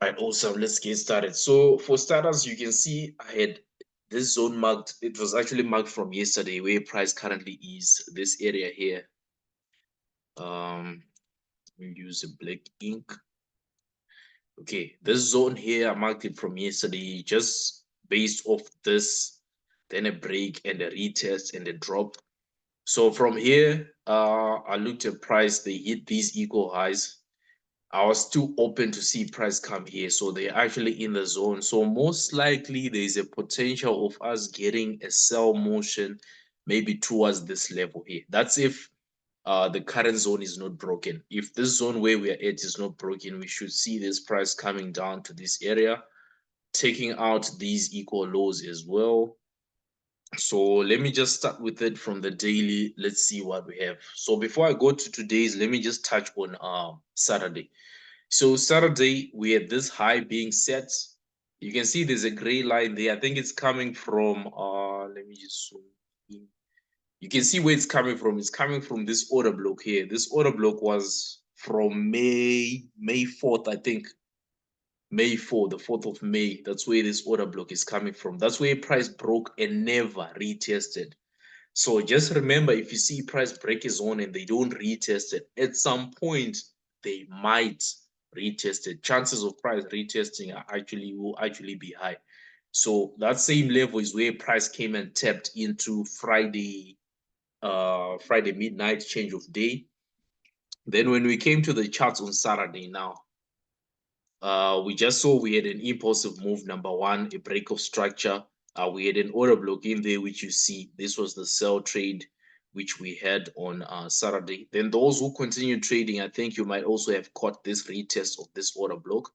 Right, awesome. Let's get started. So for starters, you can see I had this zone marked. It was actually marked from yesterday where price currently is this area here. We use a black ink. Okay, this zone here, I marked it from yesterday just based off this, then a break and a retest and a drop. So from here, I looked at price. They hit these equal highs. I was still open to see price come here. So they're actually in the zone. So most likely there's a potential of us getting a sell motion maybe towards this level here. That's if the current zone is not broken. If this zone where we are at is not broken, we should see this price coming down to this area, taking out these equal lows as well. So let me just start with it from the daily. Let's see what we have. So before I go to today's, let me just touch on Saturday. So Saturday, we had this high being set. You can see there's a gray line there. I think it's coming from, let me just zoom in. You can see where it's coming from. It's coming from this order block here. This order block was from May 4th, I think. May 4th, the 4th of May. That's where this order block is coming from. That's where price broke and never retested. So just remember, if you see price break a zone and they don't retest it, at some point they might retest it. Chances of price retesting are will actually be high. So that same level is where price came and tapped into Friday midnight change of day. Then when we came to the charts on Saturday now, we just saw we had an impulsive move, number one, a break of structure. We had an order block in there, which you see. This was the sell trade, which we had on Saturday. Then those who continue trading, I think you might also have caught this retest of this order block.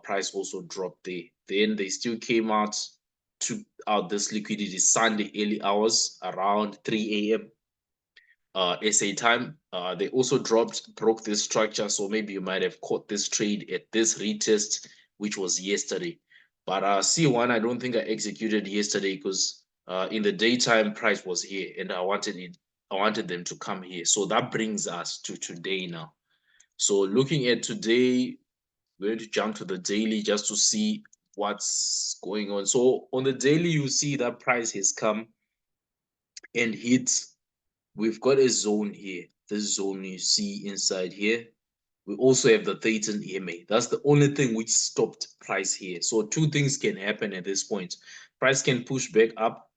Price also dropped there. Then they still came out, took out this liquidity Sunday early hours around 3 a.m. SA time. They also broke this structure, so maybe you might have caught this trade at this retest, which was yesterday. But C1, I don't think I executed yesterday because in the daytime price was here, and I wanted them to come here. So that brings us to today now. So looking at today, we're going to jump to the daily just to see what's going on. So on the daily, you see that price has come and hit. We've got a zone here. This zone you see inside here. We also have the Thetan EMA. That's the only thing which stopped price here. So two things can happen at this point. Price can push back up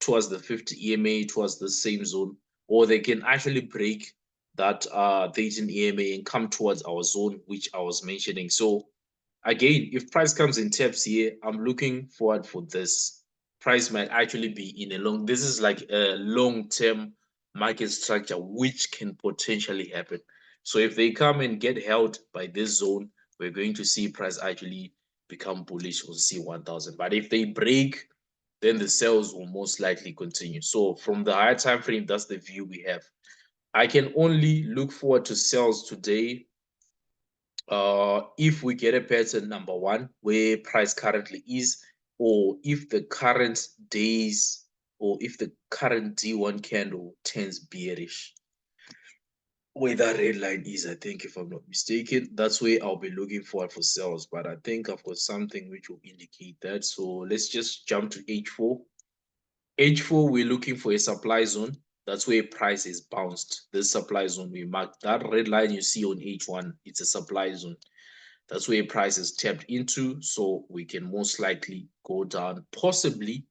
towards the 50 EMA, towards the same zone, or they can actually break that Thetan EMA and come towards our zone, which I was mentioning. So again, if price comes in taps here, I'm looking forward for this. Price might actually be in a long, this is like a long-term market structure, which can potentially happen. So if they come and get held by this zone, we're going to see price actually become bullish on C1000. But if they break, then the sales will most likely continue. So from the higher time frame, that's the view we have. I can only look forward to sales today if we get a pattern, number one, where price currently is, or if the current days, or if the current D1 candle turns bearish, where that red line is, I think, if I'm not mistaken, that's where I'll be looking for sales. But I think I've got something which will indicate that. So let's just jump to H4. H4, we're looking for a supply zone. That's where price is bounced. This supply zone we marked. That red line you see on H1, it's a supply zone. That's where price is tapped into, so we can most likely go down, possibly.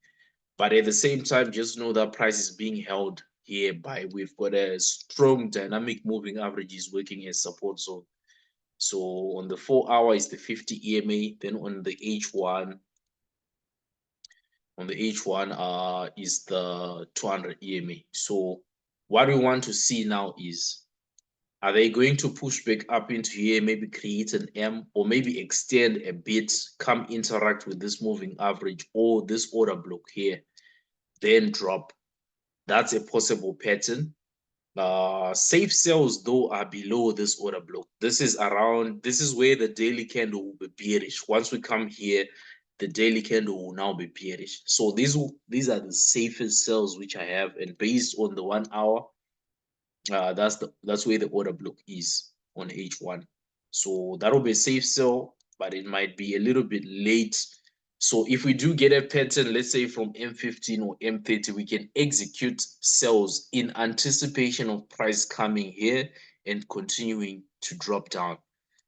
But at the same time, just know that price is being held here by, we've got a strong dynamic moving averages working as support zone. So on the 4 hour is the 50 EMA, then on the H1, is the 200 EMA. So what we want to see now is, are they going to push back up into here, maybe create an M, or maybe extend a bit, come interact with this moving average or this order block here, then drop? That's a possible pattern. Safe sells though are below this order block. This is where the daily candle will be bearish. Once we come here, the daily candle will now be bearish. So these are the safest sells which I have, and based on the 1 hour, that's where the order block is on H1. So that will be a safe sell. but it might be a little bit late. So if we do get a pattern, let's say from M15 or M30, we can execute sells in anticipation of price coming here and continuing to drop down.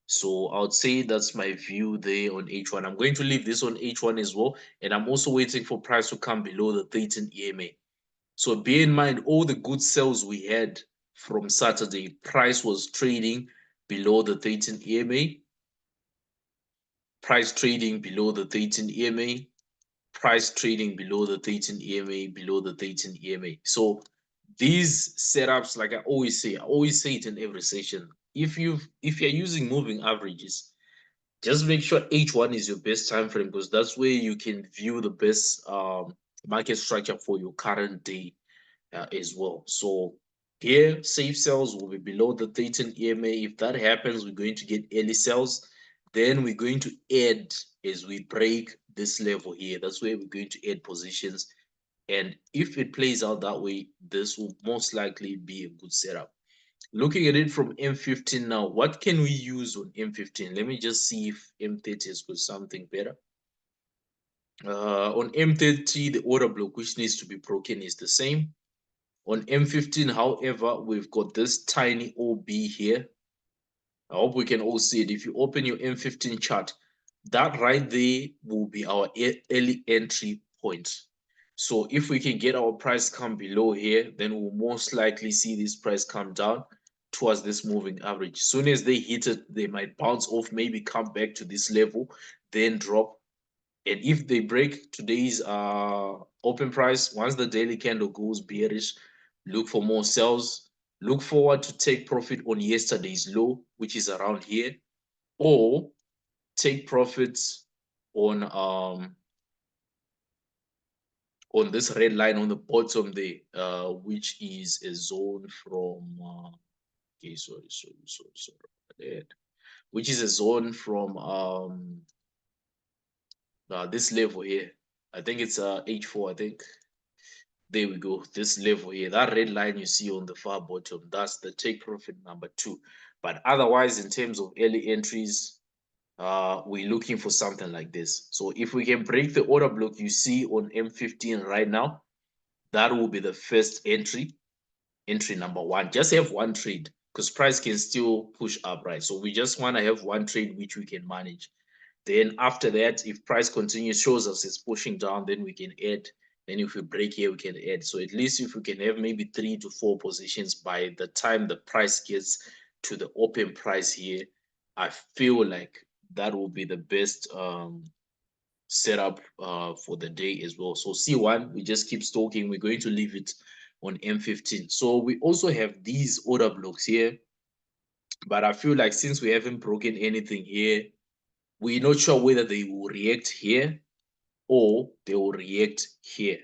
So I would say that's my view there on H1. I'm going to leave this on H1 as well. And I'm also waiting for price to come below the 13 EMA. So bear in mind, all the good sales we had from Saturday, price was trading below the 13 EMA, price trading below the 13 EMA, price trading below the 13 EMA, below the 13 EMA. So these setups, like I always say it in every session. If you're using moving averages, just make sure H1 is your best time frame, because that's where you can view the best market structure for your current day as well. So here, safe sells will be below the 13 EMA. If that happens, we're going to get early sells. Then we're going to add as we break this level here. That's where we're going to add positions. And if it plays out that way, this will most likely be a good setup. Looking at it from M15 now, what can we use on M15? Let me just see if M30 has got something better. On M30, the order block which needs to be broken is the same. On M15, however, we've got this tiny OB here. I hope we can all see it. If you open your M15 chart, that right there will be our early entry point. So if we can get our price come below here, then we'll most likely see this price come down towards this moving average. Soon as they hit it, they might bounce off, maybe come back to this level, then drop. And if they break today's open price, once the daily candle goes bearish, look for more sells. Look forward to take profit on yesterday's low, which is around here, or take profits on this red line on the bottom there, which is a zone from okay, sorry, which is a zone from this level here. I think it's H4, I think. There we go. This level here, that red line you see on the far bottom, that's the take profit number 2. But otherwise, in terms of early entries, we're looking for something like this. So if we can break the order block you see on M15 right now, that will be the first entry number 1. Just have one trade, because price can still push up, right? So we just want to have one trade which we can manage. Then after that, if price continues, shows us it's pushing down, then we can add. Then if we break here, we can add. So at least if we can have maybe 3 to 4 positions by the time the price gets to the open price here, I feel like that will be the best setup for the day as well. So C1, we just keep stalking. We're going to leave it on M15. So we also have these order blocks here, but I feel like since we haven't broken anything here, we're not sure whether they will react here or they will react here.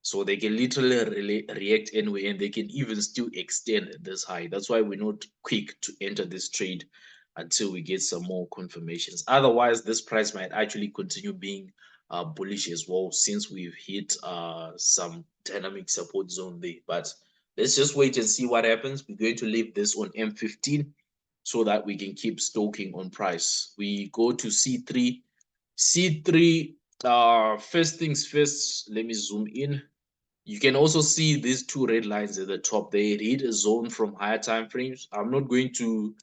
So they can literally react anyway, and they can even still extend this high. That's why we're not quick to enter this trade until we get some more confirmations. Otherwise, this price might actually continue being bullish as well, since we've hit some dynamic support zone there. But let's just wait and see what happens. We're going to leave this on M15 so that we can keep stoking on price. We go to C3. C3, first things first, let me zoom in. You can also see these 2 red lines at the top. They read a zone from higher time frames. I'm not going to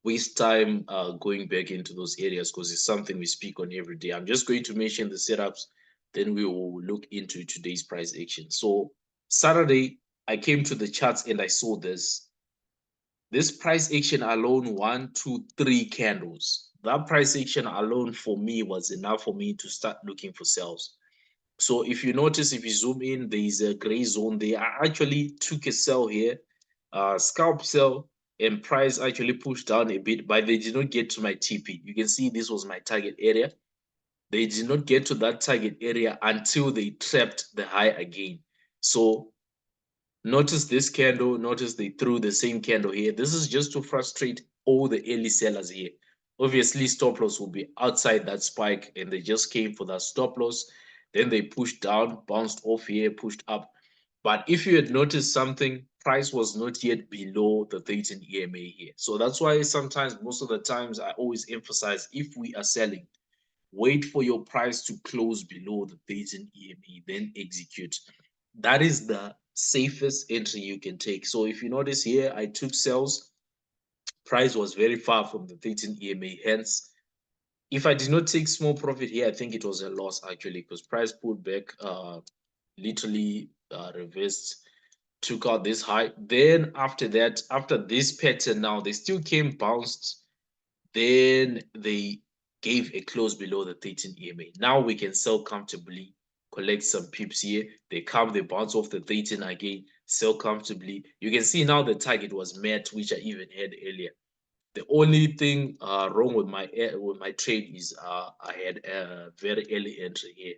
waste time going back into those areas, because it's something we speak on every day. I'm just going to mention the setups, then we will look into today's price action. So Saturday, I came to the charts and I saw this price action alone, 1, 2, 3 candles. That price action alone for me was enough for me to start looking for sells. So if you notice, if you zoom in, there is a gray zone there. I actually took a sell here, scalp sell, and price actually pushed down a bit, but they did not get to my TP. You can see this was my target area. They did not get to that target area until they trapped the high again. So notice this candle, notice they threw the same candle here. This is just to frustrate all the early sellers here. Obviously, stop loss will be outside that spike, and they just came for that stop loss. Then they pushed down, bounced off here, pushed up. But if you had noticed something, price was not yet below the 13 EMA here. So that's why sometimes, most of the times, I always emphasize, if we are selling, wait for your price to close below the 13 EMA, then execute. That is the safest entry you can take. So if you notice here, I took sales, price was very far from the 13 EMA. Hence, if I did not take small profit here, I think it was a loss actually, because price pulled back, literally reversed, took out this high. Then after that, after this pattern, now they still came, bounced, then they gave a close below the 13 EMA. Now we can sell comfortably, collect some pips here. They come, they bounce off the 13 again, sell comfortably. You can see now the target was met, which I even had earlier. The only thing wrong with my trade is I had a very early entry here,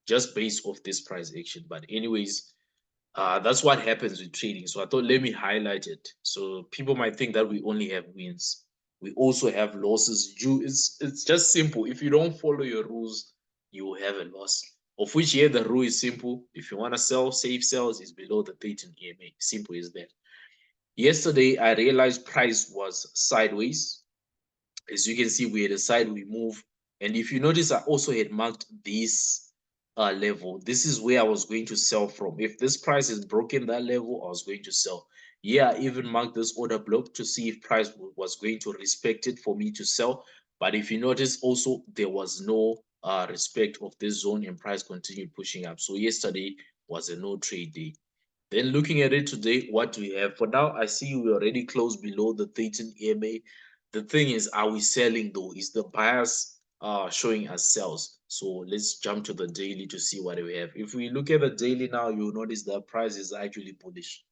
just based off this price action. But anyways, that's what happens with trading. So I thought, let me highlight it. So people might think that we only have wins. We also have losses. It's just simple. If you don't follow your rules, you will have a loss. Of which here the rule is simple. If you want to sell, safe sales is below the 13 EMA. Simple as that. Yesterday, I realized price was sideways. As you can see, we had a sideway move. And if you notice, I also had marked this level. This is where I was going to sell from. If this price is broken that level, I was going to sell. Yeah, I even marked this order block to see if price was going to respect it for me to sell. But if you notice also, there was no respect of this zone, and price continued pushing up. So yesterday was a no trade day. Then looking at it today, what do we have? For now, I see we already closed below the 13 EMA. The thing is, are we selling though? Is the bias showing us sells? So let's jump to the daily to see what we have. If we look at the daily now, you'll notice the price is actually bullish.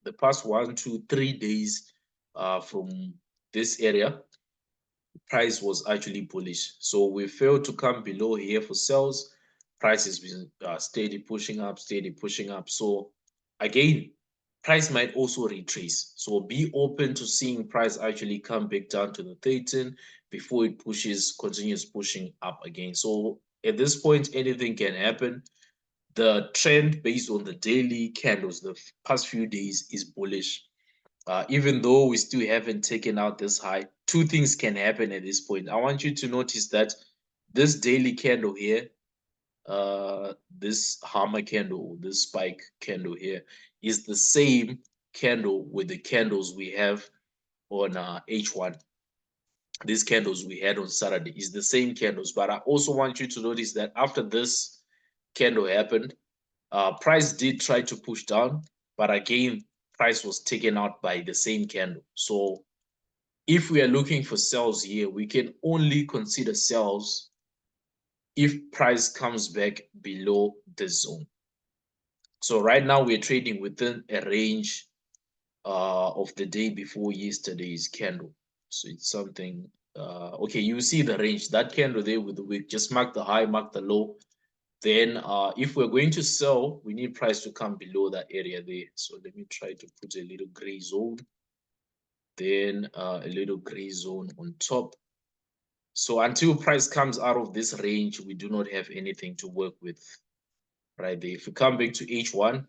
The past 1, 2, 3 days from this area, price was actually bullish. So we failed to come below here for sales. Price has been steady pushing up, steady pushing up. So again, price might also retrace. So be open to seeing price actually come back down to the 13 before it continues pushing up again. So at this point, anything can happen. The trend based on the daily candles, the past few days, is bullish. Even though we still haven't taken out this high, two things can happen at this point. I want you to notice that this daily candle here, this hammer candle, this spike candle here, is the same candle with the candles we have on H1. These candles we had on Saturday is the same candles. But I also want you to notice that after this candle happened, price did try to push down, but again, price was taken out by the same candle. So if we are looking for sells here, we can only consider sells if price comes back below the zone. So right now we're trading within a range of the day before yesterday's candle. So it's something, okay, you see the range, that candle there with the wick, just mark the high, mark the low. Then if we're going to sell, we need price to come below that area there. So let me try to put a little gray zone, then a little gray zone on top. So until price comes out of this range, we do not have anything to work with right there. If we come back to H1,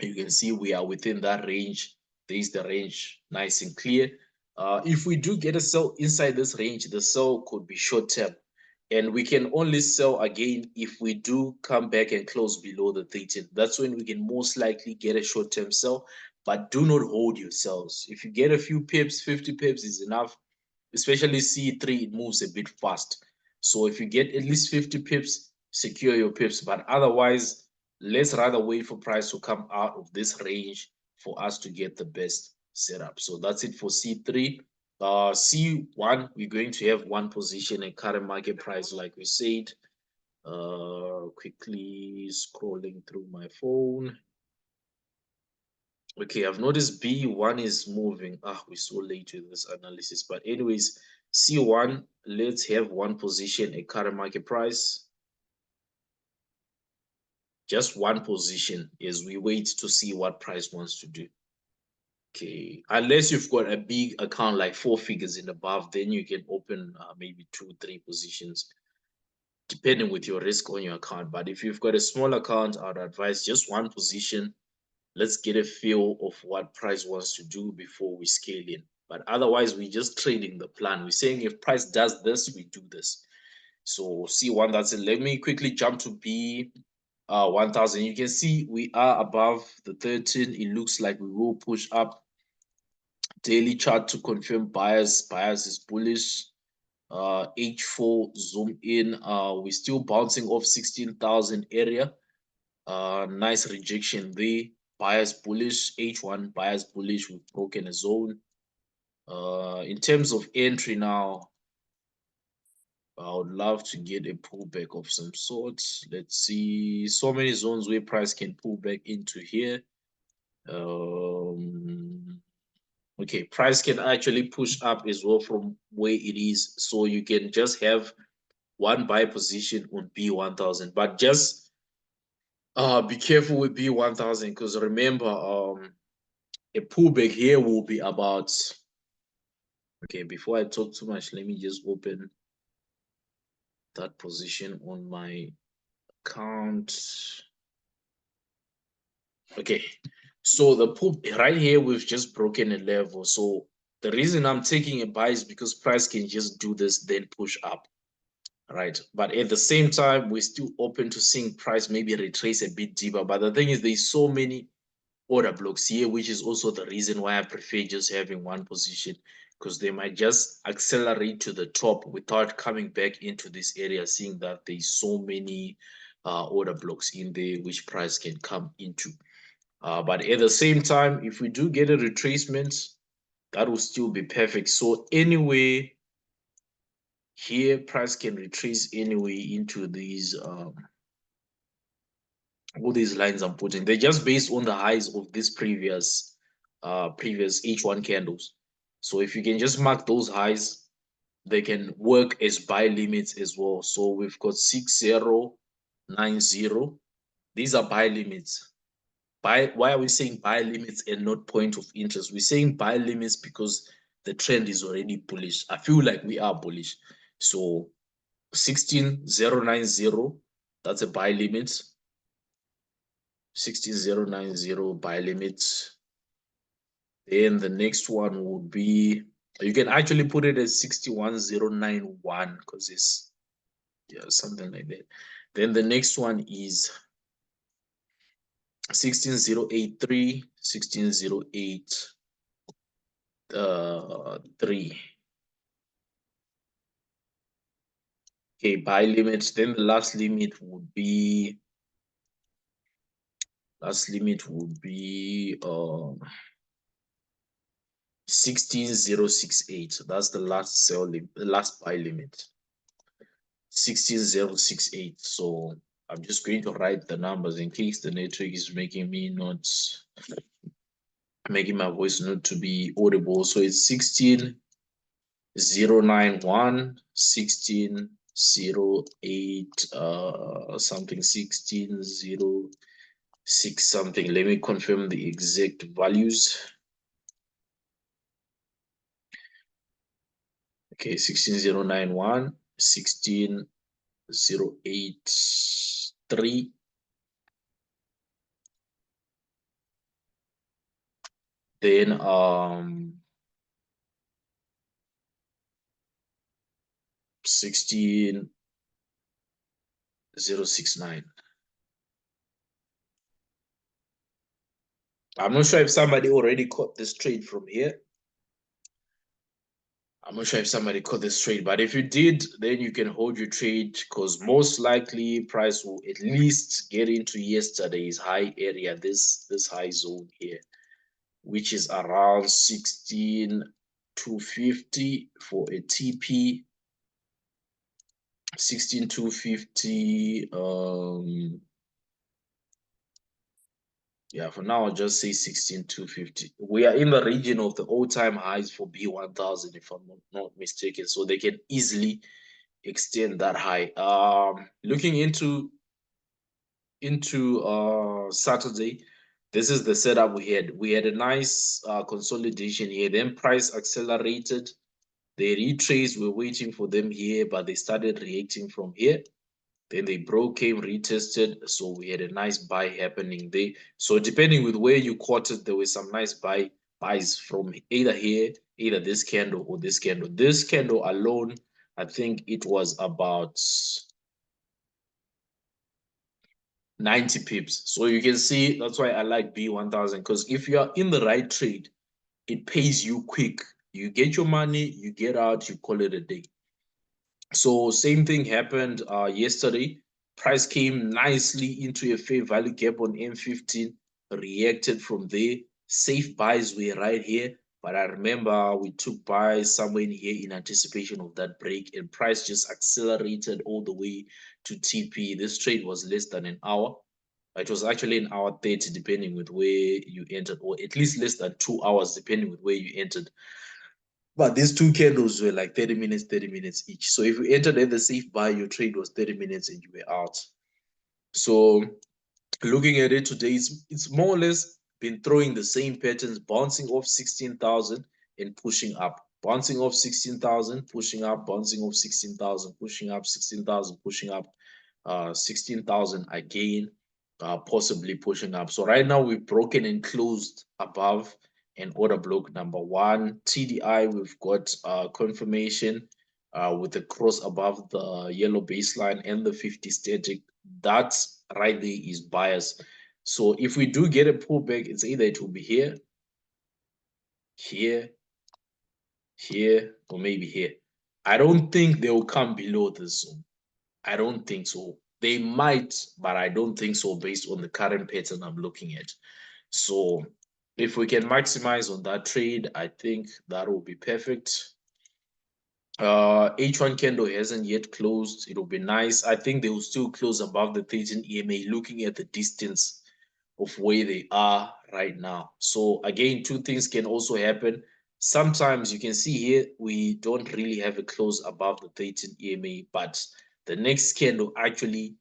you can see we are within that range. There is the range, nice and clear. If we do get a sell inside this range, the sell could be short term. And we can only sell again if we do come back and close below the 13. That's when we can most likely get a short term sell. But do not hold your sells. If you get a few pips, 50 pips is enough. Especially C3, it moves a bit fast. So if you get at least 50 pips, secure your pips. But otherwise, let's rather wait for price to come out of this range for us to get the best setup. So that's it for C3. C1, we're going to have one position at current market price, like we said. Quickly scrolling through my phone. Okay, I've noticed B1 is moving. We're so late with this analysis. But anyways, C1, let's have one position at current market price. Just one position as we wait to see what price wants to do. Okay, unless you've got a big account like 4 figures and above, then you can open maybe 2, 3 positions, depending with your risk on your account. But if you've got a small account, I'd advise just one position let's get a feel of what price wants to do before we scale in. But otherwise, we're just trading the plan. We're saying if price does this, we do this. So C1, that's it. Let me quickly jump to B 1000. You can see we are above the 13. It looks like we will push up. Daily chart to confirm bias. Bias is bullish. H4 zoom in. We're still bouncing off 16,000 area. Nice rejection there. Bias bullish. H1 bias bullish. We've broken a zone. In terms of entry now, I would love to get a pullback of some sort. Let's see. So many zones where price can pull back into here. Okay, price can actually push up as well from where it is. So you can just have one buy position on B1000. But just be careful with B1000 because remember, a pullback here will be about. Okay, before I talk too much, let me just open that position on my account. Okay, so the pull right here, we've just broken a level. So the reason I'm taking a buy is because price can just do this, then push up, right? But at the same time, we're still open to seeing price maybe retrace a bit deeper. But the thing is, there's so many order blocks here, which is also the reason why I prefer just having one position, because they might just accelerate to the top without coming back into this area, seeing that there's so many order blocks in there which price can come into. But at the same time, if we do get a retracement, that will still be perfect. So anyway, here price can retrace anyway into these all these lines I'm putting. They're just based on the highs of this previous H1 candles. So if you can just mark those highs, they can work as buy limits as well. So we've got 6090. These are buy limits. Why are we saying buy limits and not point of interest? We're saying buy limits because the trend is already bullish. I feel like we are bullish. So 16090, that's a buy limit. 16090 buy limit. Then the next one would be, you can actually put it as 61091 because it's something like that. Then the next one is 16083, 16083. Okay, buy limits. Then the last limit would be 16068. That's the last sell limit, the last buy limit. 16068. So I'm just going to write the numbers in case the network is making my voice not to be audible. So it's 16091, 1608, something 1606 something. Let me confirm the exact values. Okay, 16091, 16083. Then 16069. I'm not sure if somebody already caught this trade from here. I'm not sure if somebody caught this trade, but if you did, then you can hold your trade because most likely price will at least get into yesterday's high area, this high zone here, which is around 16250 for a TP. 16250. Yeah, for now I'll just say 16250. We are in the region of the all-time highs for B1000, if I'm not mistaken, so they can easily extend that high. Looking into Saturday, this is the setup we had. We had a nice consolidation here. Then price accelerated. They retraced. We're waiting for them here, but they started reacting from here. Then they broke, came, retested. So we had a nice buy happening there. So depending with where you caught it, there were some nice buys from either here, either this candle or this candle. This candle alone, I think it was about 90 pips. So you can see that's why I like B1000, because if you are in the right trade, it pays you quick. You get your money, you get out, you call it a day. So same thing happened yesterday. Price came nicely into a fair value gap on M15, reacted from there. Safe buys were right here, but I remember we took buys somewhere in here in anticipation of that break, and price just accelerated all the way to TP. This trade was less than an hour. It was actually an hour 30, depending with where you entered, or at least less than 2 hours, depending with where you entered. But these two candles were like 30 minutes each. So if you entered at the safe buy, your trade was 30 minutes and you were out. So looking at it today, it's more or less been throwing the same patterns, bouncing off 16,000 and pushing up. Bouncing off 16,000, pushing up, bouncing off 16,000, pushing up, 16,000, pushing up, 16,000 again, possibly pushing up. So right now we've broken and closed above an order block number one. TDI, we've got confirmation with the cross above the yellow baseline and the 50 static. That's right there is bias. So if we do get a pullback, it's either it will be here, here, here, or maybe here. I don't think they will come below this zone. I don't think so. They might, but I don't think so based on the current pattern I'm looking at. So if we can maximize on that trade, I think that will be perfect. H1 candle hasn't yet closed. It'll be nice. I think they will still close above the 13 EMA, looking at the distance of where they are right now. So again, two things can also happen. Sometimes you can see here, we don't really have a close above the 13 EMA, but the next candle actually,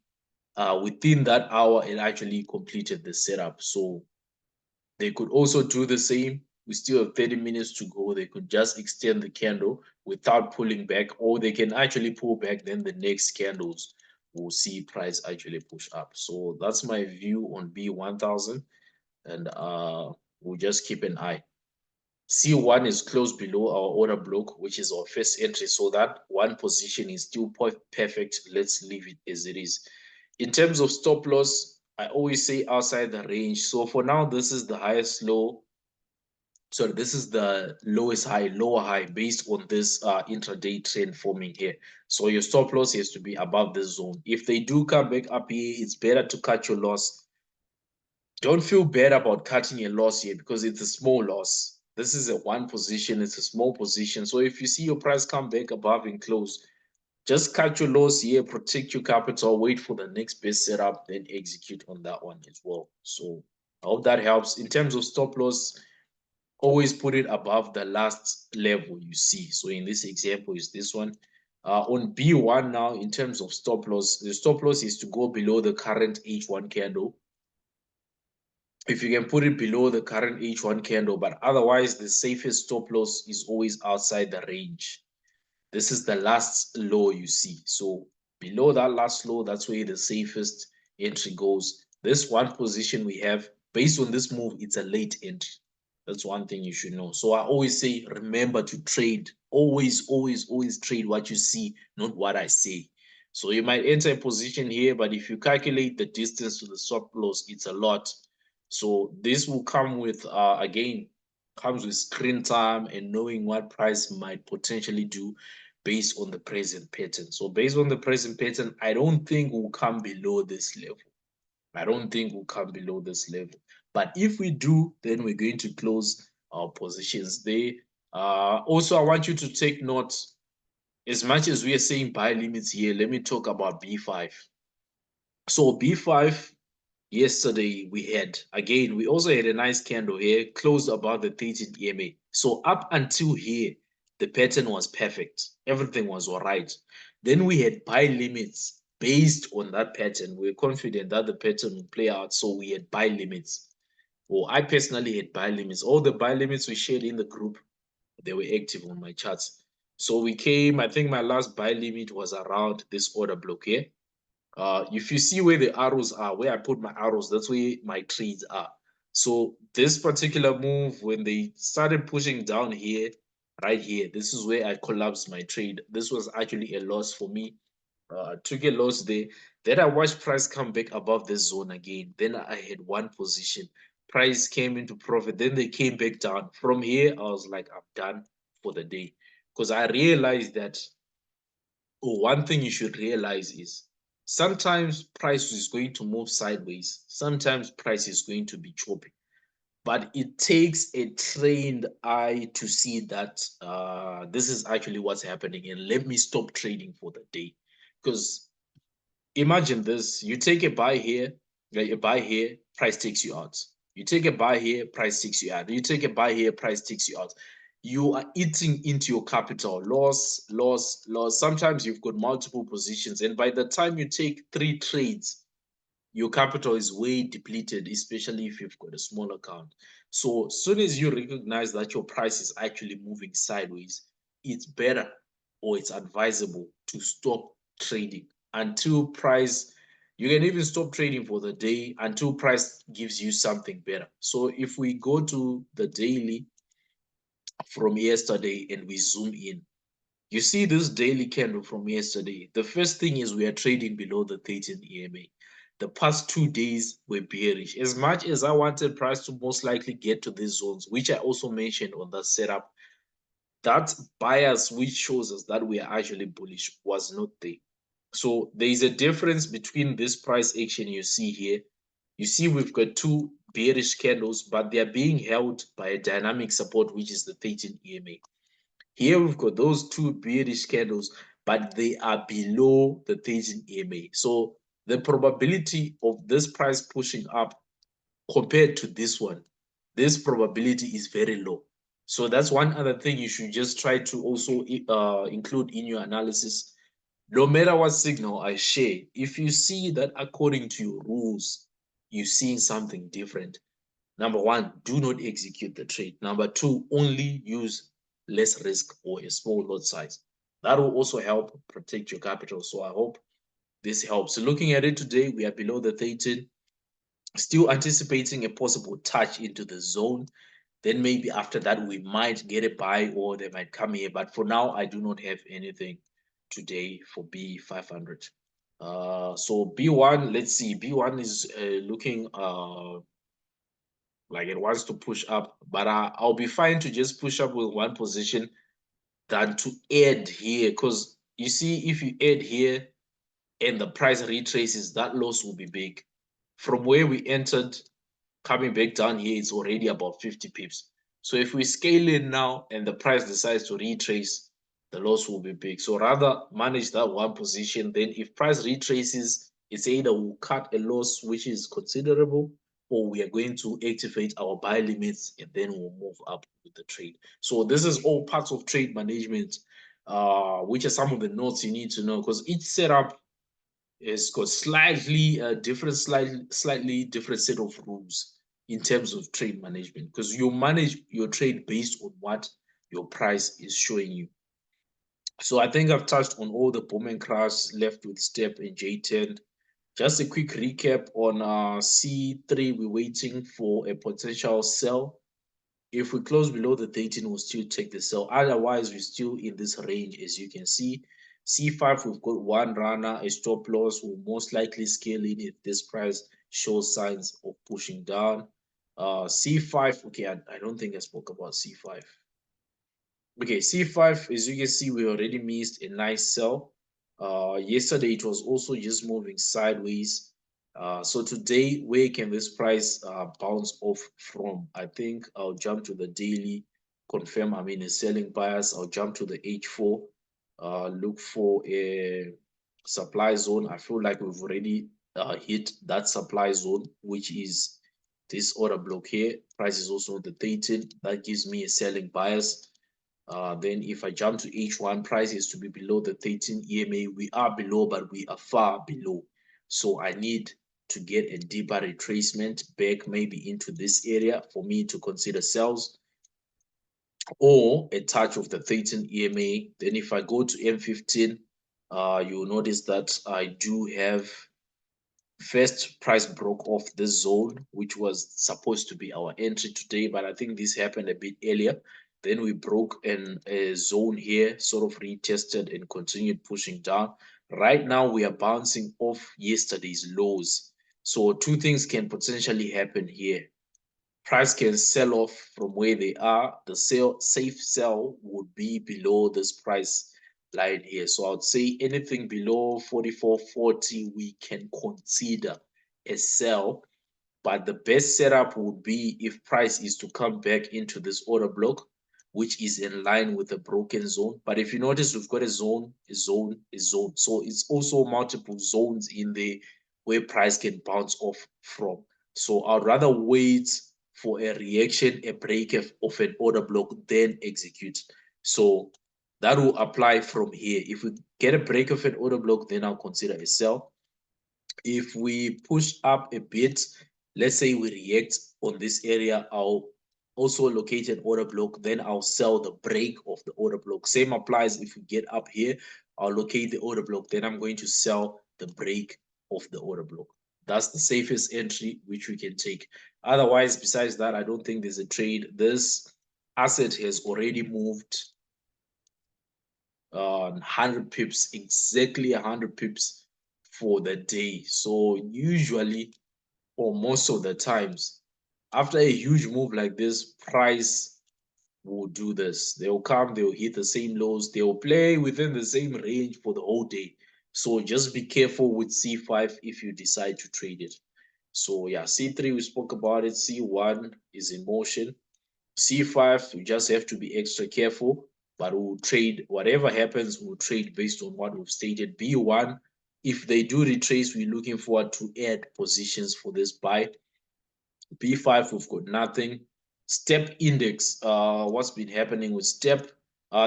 within that hour, it actually completed the setup. So they could also do the same. We still have 30 minutes to go. They could just extend the candle without pulling back, or they can actually pull back. Then the next candles will see price actually push up. So that's my view on B1000, and we'll just keep an eye. C1 is close below our order block, which is our first entry. So that one position is still perfect. Let's leave it as it is. In terms of stop loss, I always say outside the range. So for now, this is the highest low. So this is the lowest high, lower high based on this intraday trend forming here. So your stop loss has to be above this zone. If they do come back up here, it's better to cut your loss. Don't feel bad about cutting a loss here because it's a small loss. This is a one position, it's a small position. So if you see your price come back above and close, just cut your loss here, protect your capital, wait for the next best setup, then execute on that one as well. So I hope that helps. In terms of stop loss, always put it above the last level you see. So in this example is this one. On B1 now, in terms of stop loss, the stop loss is to go below the current H1 candle. If you can put it below the current H1 candle, but otherwise the safest stop loss is always outside the range. This is the last low you see. So below that last low, that's where the safest entry goes. This one position we have, based on this move, it's a late entry. That's one thing you should know. So I always say, remember to trade. Always, always, always trade what you see, not what I say. So you might enter a position here, but if you calculate the distance to the stop loss, it's a lot. So this will come with, again, comes with screen time and knowing what price might potentially do based on the present pattern. So based on the present pattern, I don't think we'll come below this level. I don't think we'll come below this level. But if we do, then we're going to close our positions there. Also, I want you to take note, as much as we are saying buy limits here, let me talk about B5. So B5, yesterday we had, again, we also had a nice candle here, closed about the 13 EMA. So up until here, the pattern was perfect. Everything was all right. Then we had buy limits based on that pattern. We were confident that the pattern would play out. So we had buy limits. Well, I personally had buy limits. All the buy limits we shared in the group, they were active on my charts. So we came, I think my last buy limit was around this order block here. If you see where the arrows are, where I put my arrows, that's where my trades are. So this particular move, when they started pushing down here, right here, this is where I collapsed my trade. This was actually a loss for me. Took a loss there. Then I watched price come back above this zone again. Then I had one position. Price came into profit. Then they came back down. From here, I was like, I'm done for the day. Because I realized that one thing you should realize is sometimes price is going to move sideways. Sometimes price is going to be choppy. But it takes a trained eye to see that this is actually what's happening and let me stop trading for the day. Because imagine this, you take a buy here, a buy here, price takes you out. You take a buy here, price takes you out. You take a buy here, price takes you out. You are eating into your capital, loss, loss, loss. Sometimes you've got multiple positions, and by the time you take 3 trades, your capital is way depleted, especially if you've got a small account. So as soon as you recognize that your price is actually moving sideways, it's better or it's advisable to stop trading until price. You can even stop trading for the day until price gives you something better. So if we go to the daily from yesterday and we zoom in, you see this daily candle from yesterday. The first thing is we are trading below the 13 EMA. The past 2 days were bearish. As much as I wanted price to most likely get to these zones, which I also mentioned on the setup, that bias which shows us that we are actually bullish was not there. So there is a difference between this price action you see here. You see we've got 2 bearish candles, but they are being held by a dynamic support, which is the 13 EMA. Here we've got those 2 bearish candles, but they are below the 13 EMA. So the probability of this price pushing up compared to this one, this probability is very low. So that's one other thing you should just try to also include in your analysis. No matter what signal I share, if you see that according to your rules, you're seeing something different, number one, do not execute the trade. Number two, only use less risk or a small lot size. That will also help protect your capital. So I hope this helps. So looking at it today, we are below the 13, still anticipating a possible touch into the zone. Then maybe after that, we might get a buy or they might come here. But for now, I do not have anything today for B500. So B1, let's see. B1 is looking like it wants to push up, but I'll be fine to just push up with one position than to add here. Because you see, if you add here and the price retraces, that loss will be big. From where we entered, coming back down here, it's already about 50 pips. So if we scale in now and the price decides to retrace, the loss will be big. So rather manage that one position. Then if price retraces, it's either we'll cut a loss which is considerable, or we are going to activate our buy limits and then we'll move up with the trade. So this is all parts of trade management, which are some of the notes you need to know, because each setup has got slightly different set of rules in terms of trade management, because you manage your trade based on what your price is showing you. So I think I've touched on all the boom and crash, left with step and J10. Just a quick recap on C3, we're waiting for a potential sell. If we close below the 13, we'll still take the sell. Otherwise, we're still in this range, as you can see. C5, we've got one runner, a stop loss. Will most likely scale in if this price shows signs of pushing down. C5, okay, I don't think I spoke about C5. Okay, C5, as you can see, we already missed a nice sell. Yesterday, it was also just moving sideways. So today, where can this price bounce off from? I think I'll jump to the daily, confirm I'm in a selling bias. I'll jump to the H4, look for a supply zone. I feel like we've already hit that supply zone, which is this order block here. Price is also the 13. That gives me a selling bias. Then if I jump to H1, price is to be below the 13 EMA. We are below, but we are far below. So I need to get a deeper retracement back maybe into this area for me to consider sells, or a touch of the 13 EMA. Then if I go to M15, you'll notice that I do have First, price broke off this zone, which was supposed to be our entry today, but I think this happened a bit earlier. Then we broke a zone here, sort of retested and continued pushing down. Right now, we are bouncing off yesterday's lows. So two things can potentially happen here. Price can sell off from where they are. The safe sell would be below this price line here. So I'd say anything below 44.40 we can consider a sell, but the best setup would be if price is to come back into this order block, which is in line with the broken zone. But if you notice, we've got a zone, a zone, a zone. So it's also multiple zones in there where price can bounce off from. So I'd rather wait for a reaction, a break of an order block, then execute. So that will apply from here. If we get a break of an order block, then I'll consider a sell. If we push up a bit, let's say we react on this area, I'll also locate an order block, then I'll sell the break of the order block. Same applies if we get up here, I'll locate the order block, then I'm going to sell the break of the order block. That's the safest entry which we can take. Otherwise, besides that, I don't think there's a trade. This asset has already moved 100 pips, exactly 100 pips for the day. So usually, or most of the times, after a huge move like this, price will do this. They'll come, they'll hit the same lows, they'll play within the same range for the whole day. So just be careful with C5 if you decide to trade it. So yeah, C3, we spoke about it. C1 is in motion. C5, you just have to be extra careful, but we'll trade whatever happens, we'll trade based on what we've stated. B1, if they do retrace, we're looking forward to add positions for this buy. B5, we've got nothing. Step index, what's been happening with step?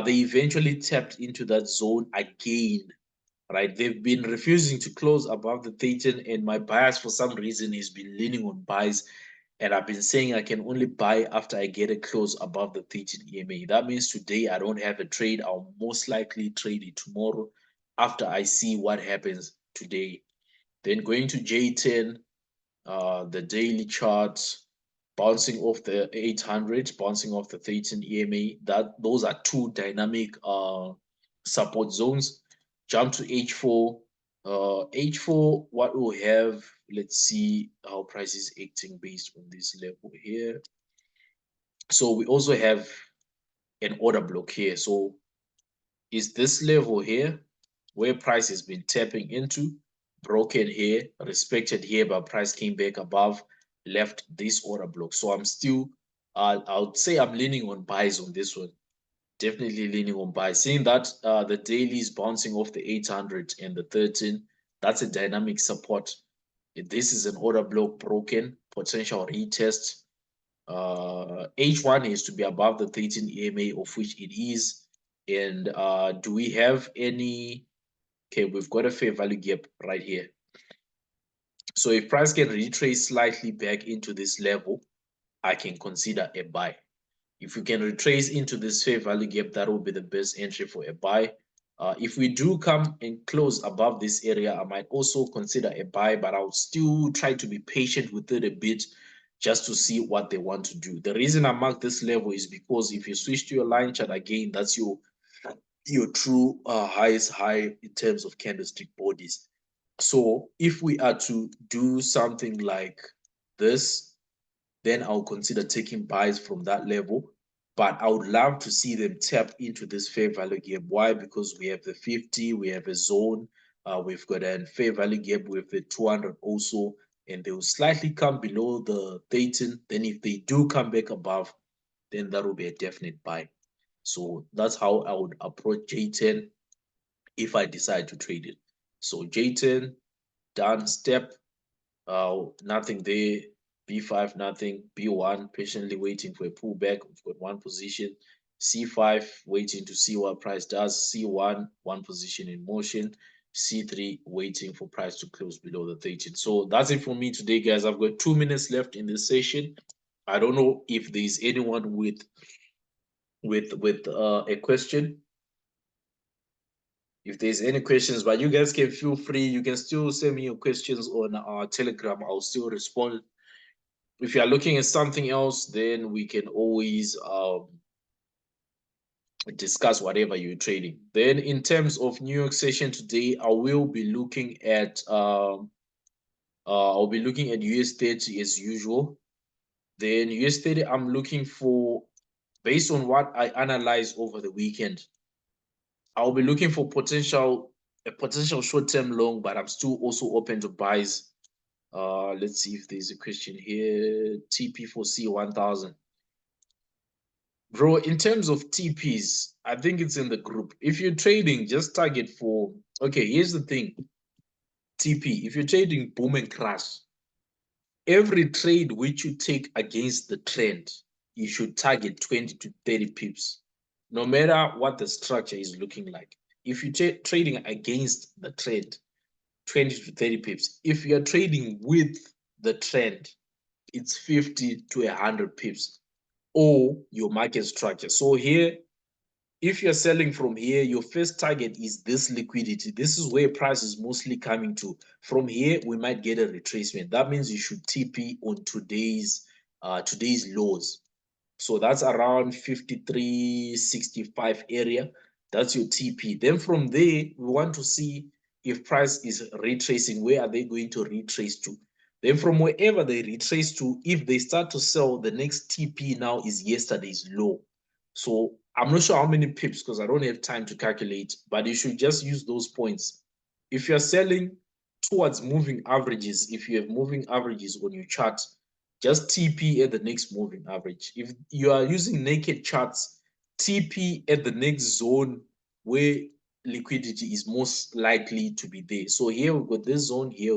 They eventually tapped into that zone again, right? They've been refusing to close above the 13, and my bias for some reason has been leaning on buys. And I've been saying I can only buy after I get a close above the 13 EMA. That means today I don't have a trade. I'll most likely trade it tomorrow after I see what happens today. Then going to J10, the daily chart, bouncing off the 800, bouncing off the 13 EMA. Those are two dynamic support zones. Jump to H4. H4, what we'll have, let's see how price is acting based on this level here. So we also have an order block here. So is this level here where price has been tapping into, broken here, respected here, but price came back above, left this order block. So I'm still, I would say I'm leaning on buys on this one. Definitely leaning on buys. Seeing that the daily is bouncing off the 800 and the 13, that's a dynamic support. This is an order block broken, potential retest. H1 is to be above the 13 EMA, of which it is. And do we have any? Okay, we've got a fair value gap right here. So if price can retrace slightly back into this level, I can consider a buy. If we can retrace into this fair value gap, that will be the best entry for a buy. If we do come and close above this area, I might also consider a buy, but I'll still try to be patient with it a bit just to see what they want to do. The reason I mark this level is because if you switch to your line chart again, that's your true highest high in terms of candlestick bodies. So if we are to do something like this, then I'll consider taking buys from that level. But I would love to see them tap into this fair value gap. Why? Because we have the 50, we have a zone, we've got a fair value gap with the 200 also, and they will slightly come below the 13. Then if they do come back above, then that will be a definite buy. So that's how I would approach J10 if I decide to trade it. So J10, done step, nothing there. B5, nothing. B1, patiently waiting for a pullback. We've got one position. C5, waiting to see what price does. C1, one position in motion. C3, waiting for price to close below the 13. So that's it for me today, guys. I've got 2 minutes left in this session. I don't know if there's anyone with a question. if there's any questions, but you guys can feel free. You can still send me your questions on our Telegram. I'll still respond. If you are looking at something else, then we can always discuss whatever you're trading. Then in terms of New York session today, I will be looking at I'll be looking at US30 as usual. Then US30, I'm looking for, based on what I analyzed over the weekend, I'll be looking for a potential short-term long, but I'm still also open to buys. Let's see if there's a question here. TP for C1000. Bro, in terms of TPs, I think it's in the group. If you're trading, just target for, okay, here's the thing. TP, if you're trading boom and crash, every trade which you take against the trend, you should target 20 to 30 pips, no matter what the structure is looking like. If you're trading against the trend, 20 to 30 pips. If you're trading with the trend, it's 50 to 100 pips or your market structure. So here, if you're selling from here, your first target is this liquidity. This is where price is mostly coming to. From here, we might get a retracement. That means you should TP on today's lows. So that's around 53.65 area. That's your TP. Then from there, we want to see if price is retracing. Where are they going to retrace to? Then from wherever they retrace to, if they start to sell, the next TP now is yesterday's low. So I'm not sure how many pips because I don't have time to calculate, but you should just use those points. If you're selling towards moving averages, if you have moving averages on your chart, just TP at the next moving average. If you are using naked charts, TP at the next zone where liquidity is most likely to be there. So here we've got this zone, here